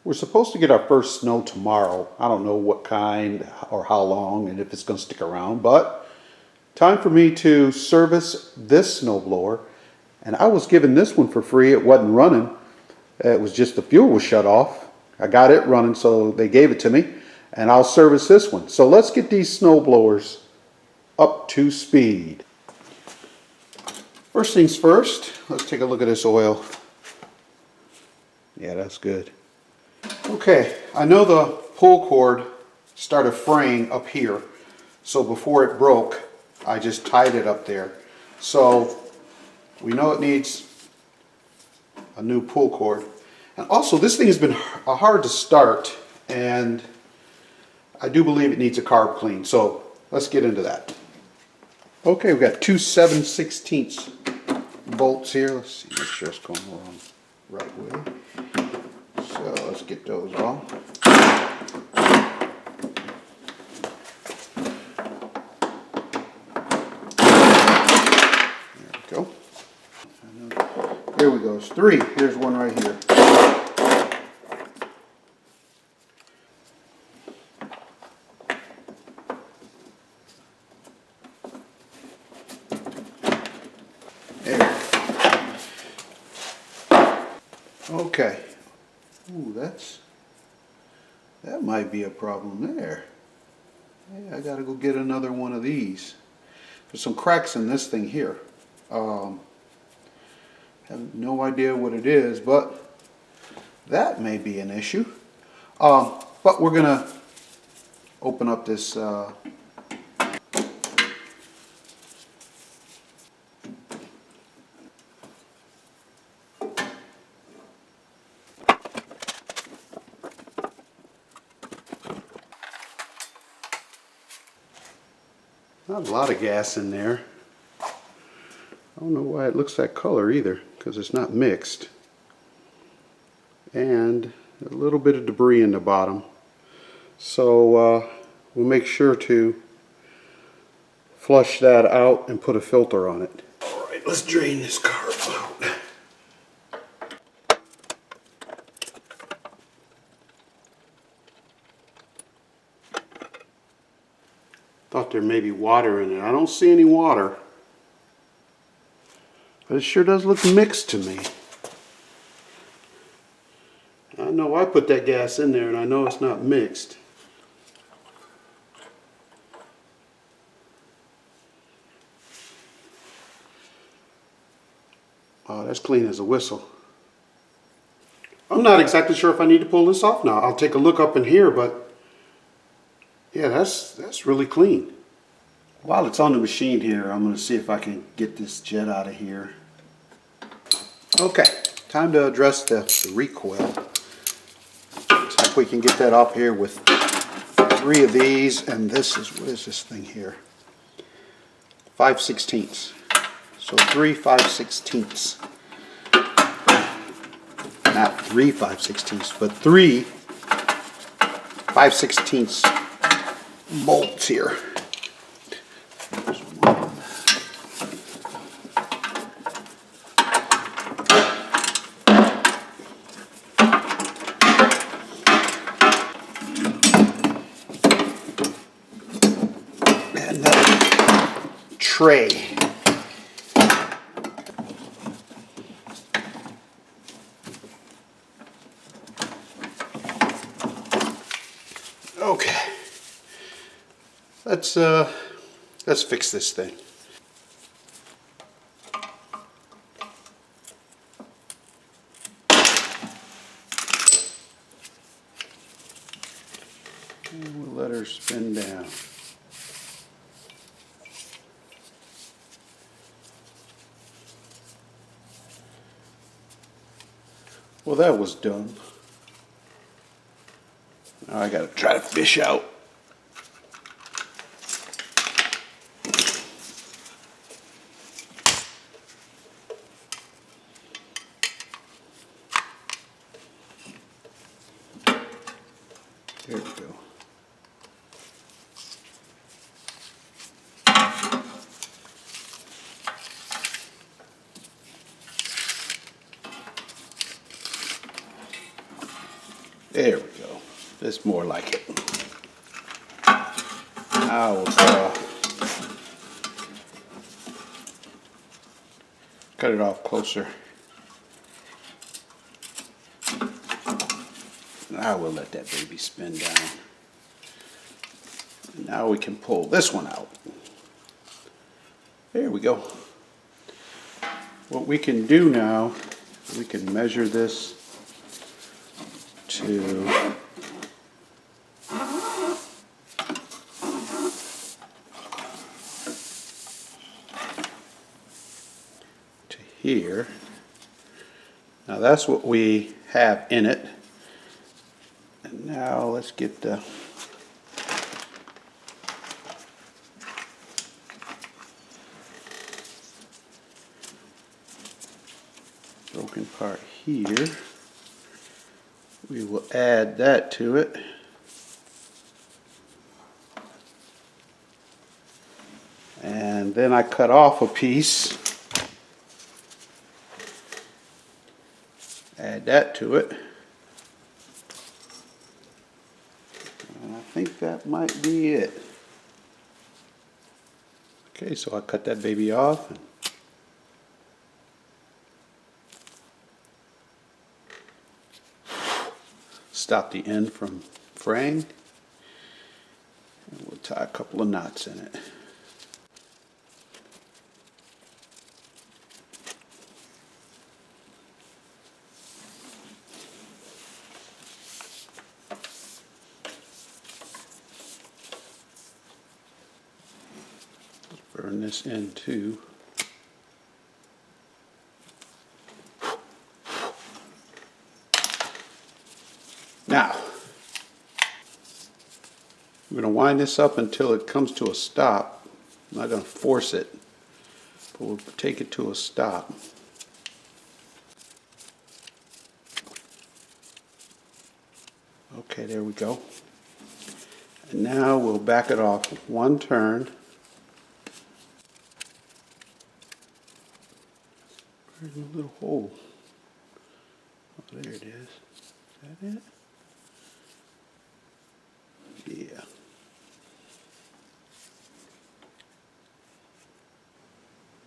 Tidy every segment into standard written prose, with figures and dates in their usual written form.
We're supposed to get our first snow tomorrow. I don't know what kind or how long and if it's going to stick around, but time for me to service this snowblower. And I was given this one for free. It wasn't running. It was just the fuel was shut off. I got it running, so they gave it to me. And I'll service this one. So let's get these snowblowers up to speed. First things first, let's take a look at this oil. Yeah, that's good. Okay, I know the pull cord started fraying up here, so before it broke, I just tied it up there. So we know it needs a new pull cord. And also, this thing has been hard to start, and I do believe it needs a carb clean. So let's get into that. Okay, we've got two 7/16 bolts here. Let's see, make sure it's going along the right way. So let's get those off. There we go. Here we go. It's three. Here's one right here. Okay. Ooh, that might be a problem there. Yeah, I gotta go get another one of these. There's some cracks in this thing here. Have no idea what it is, but that may be an issue. But we're gonna open up this not a lot of gas in there. I don't know why it looks that color either, because it's not mixed. And a little bit of debris in the bottom. So we'll make sure to flush that out and put a filter on it. Alright, let's drain this carb out. Thought there may be water in it. I don't see any water. But it sure does look mixed to me. I know I put that gas in there and I know it's not mixed. Oh, that's clean as a whistle. I'm not exactly sure if I need to pull this off now. I'll take a look up in here, but yeah, that's really clean. While it's on the machine here, I'm going to see if I can get this jet out of here. Okay, time to address the recoil. Looks like we can get that up here with three of these, and this is, what is this thing here? 5/16. So 3 5/16. Not 3 5/16, but 3 5/16 bolts here. There's one. And another tray. Okay. Let's fix this thing. And we'll let her spin down. Well, that was done. Now I gotta try to fish out. There we go. There we go. That's more like it. Now we'll cut it off closer. Now we'll let that baby spin down. Now we can pull this one out. There we go. What we can do now, we can measure this to here. Now that's what we have in it. And now let's get the broken part here. We will add that to it. And then I cut off a piece. Add that to it. And I think that might be it. Okay, so I cut that baby off. And stop the end from fraying. And we'll tie a couple of knots in it. Burn this in too. Now, I'm going to wind this up until it comes to a stop. I'm not going to force it, but we'll take it to a stop. Okay, there we go. And now we'll back it off with one turn. There's a little hole. Oh, there it is. Is that it? Yeah.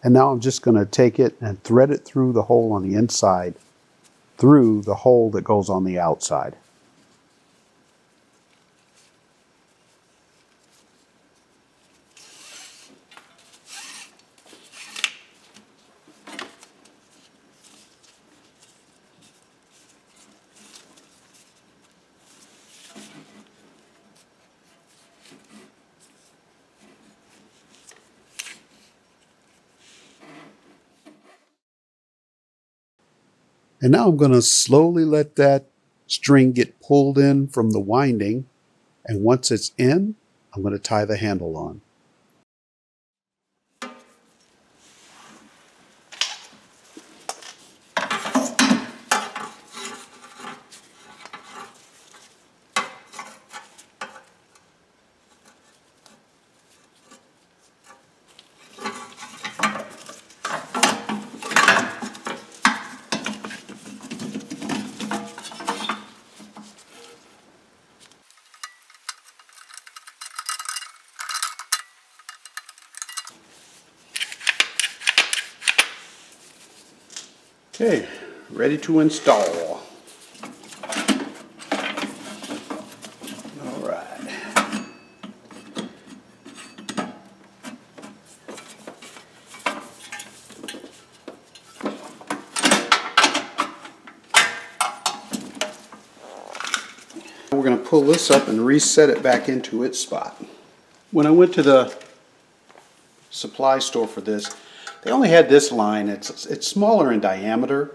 And now I'm just going to take it and thread it through the hole on the inside, through the hole that goes on the outside. And now I'm going to slowly let that string get pulled in from the winding. And once it's in, I'm going to tie the handle on. Okay, ready to install. All right. We're going to pull this up and reset it back into its spot. When I went to the supply store for this, they only had this line. It's smaller in diameter,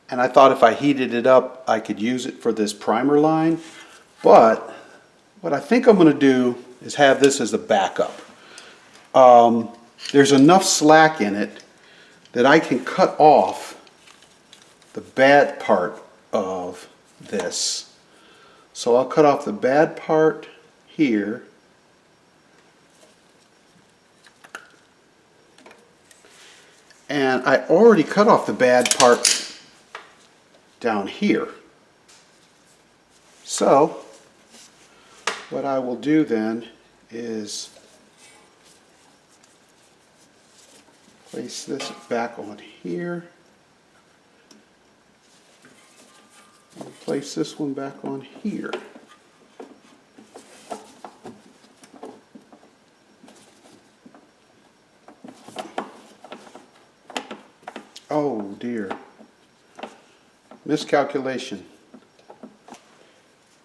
and I thought if I heated it up I could use it for this primer line. But what I think I'm going to do is have this as a backup. There's enough slack in it that I can cut off the bad part of this. So I'll cut off the bad part here. And I already cut off the bad part down here. So what I will do then is place this back on here. I'll place this one back on here. Oh dear. Miscalculation.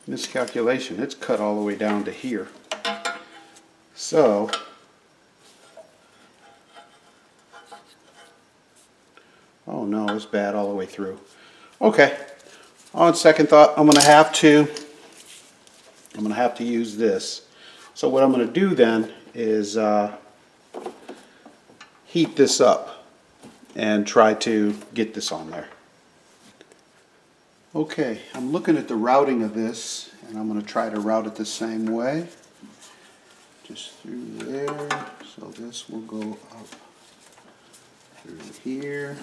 Miscalculation. It's cut all the way down to here. So oh no, it's bad all the way through. Okay. On second thought, I'm gonna have to use this. So what I'm gonna do then is heat this up and try to get this on there. Okay, I'm looking at the routing of this, and I'm going to try to route it the same way. Just through there, so this will go up through here.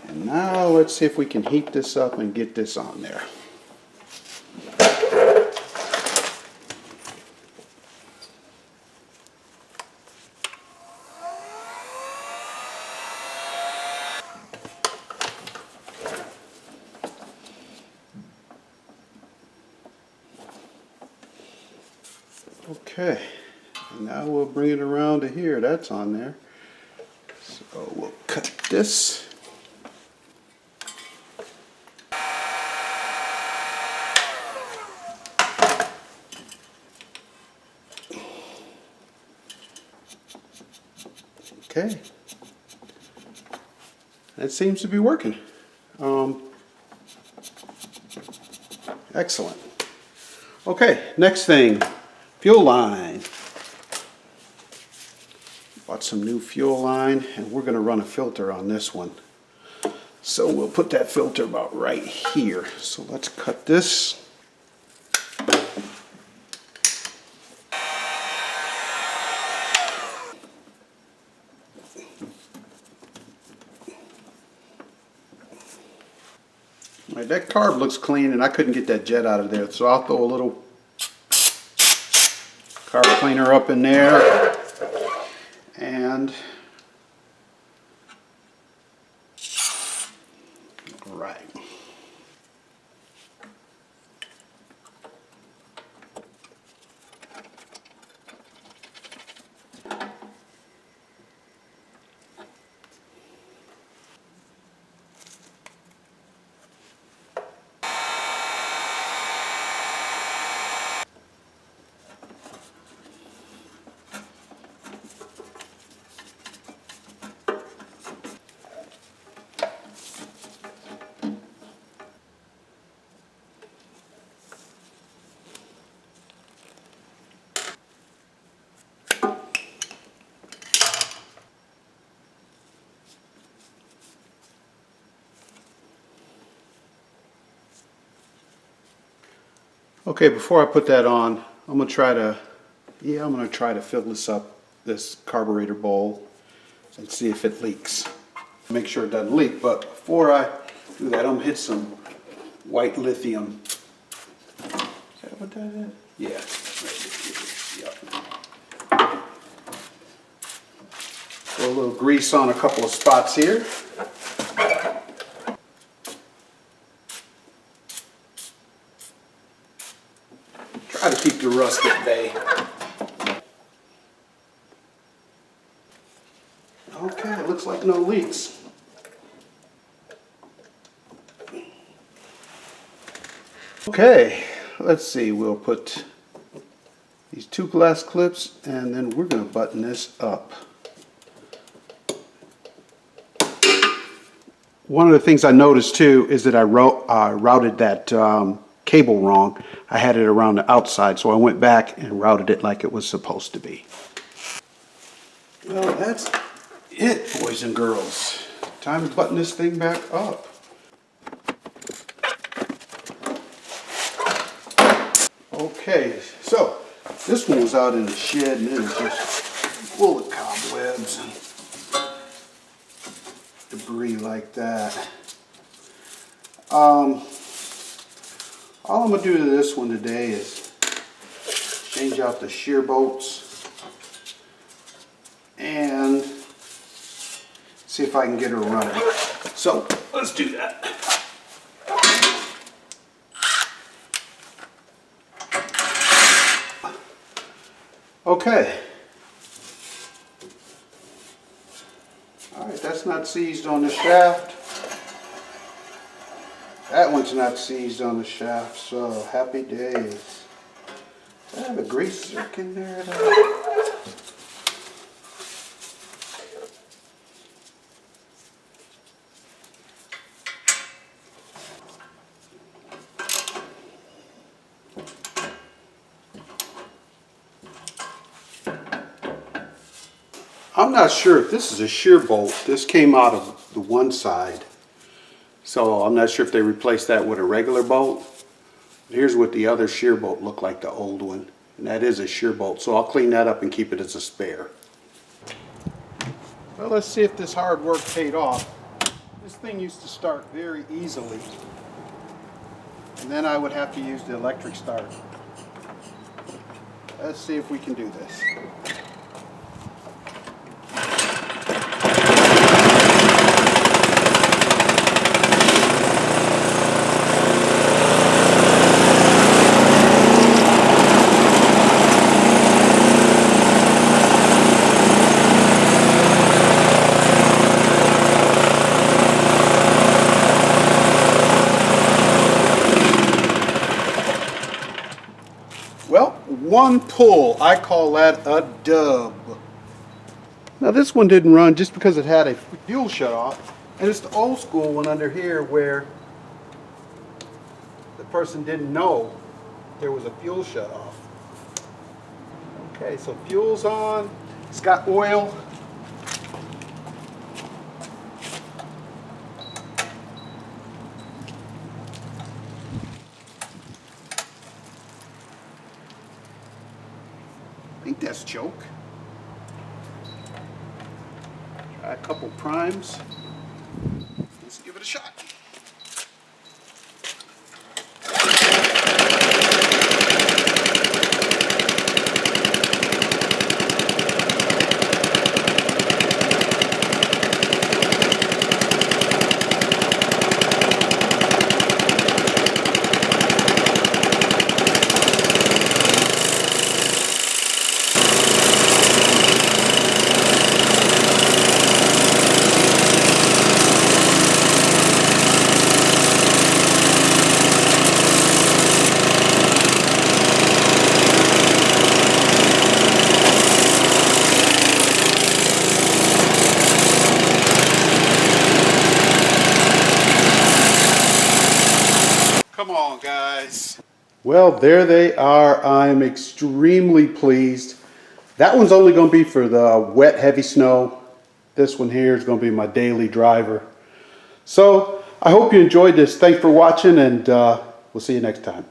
And now let's see if we can heat this up and get this on there. Okay, and now we'll bring it around to here. That's on there. So we'll cut this. Okay, that seems to be working. Excellent. Okay, next thing. Fuel line. Bought some new fuel line, and we're going to run a filter on this one. So we'll put that filter about right here. So let's cut this. All right, that carb looks clean, and I couldn't get that jet out of there, so I'll throw a little carb cleaner up in there, and right. Okay, before I put that on, I'm gonna try to fill this up, this carburetor bowl, and see if it leaks. Make sure it doesn't leak, but before I do that, I'm gonna hit some white lithium. Is that what that is? Yeah. Yep. Throw a little grease on a couple of spots here. Try to keep the rust at bay. Okay, it looks like no leaks. Okay, let's see, we'll put these two glass clips, and then we're going to button this up. One of the things I noticed too is that I routed that cable wrong. I had it around the outside, so I went back and routed it like it was supposed to be. Well, that's it, boys and girls. Time to button this thing back up. Okay, so this one was out in the shed, and it was just full of cobwebs and debris like that. All I'm going to do to this one today is change out the shear bolts and see if I can get her running. So let's do that. Okay. Alright, that's not seized on the shaft. That one's not seized on the shaft, so happy days. I have a grease zerk in there though. I'm not sure if this is a shear bolt. This came out of the one side. So I'm not sure if they replaced that with a regular bolt. Here's what the other shear bolt looked like, the old one. And that is a shear bolt. So I'll clean that up and keep it as a spare. Well, let's see if this hard work paid off. This thing used to start very easily. And then I would have to use the electric start. Let's see if we can do this. Well, one pull, I call that a dub. Now this one didn't run just because it had a fuel shut off, and it's the old school one under here where the person didn't know there was a fuel shut off. Okay, so fuel's on, it's got oil. I think that's choke. Try a couple primes. Let's give it a shot. Come on, guys. Well, there they are. I'm extremely pleased. That one's only going to be for the wet, heavy snow. This one here is going to be my daily driver. So, I hope you enjoyed this. Thanks for watching, and we'll see you next time.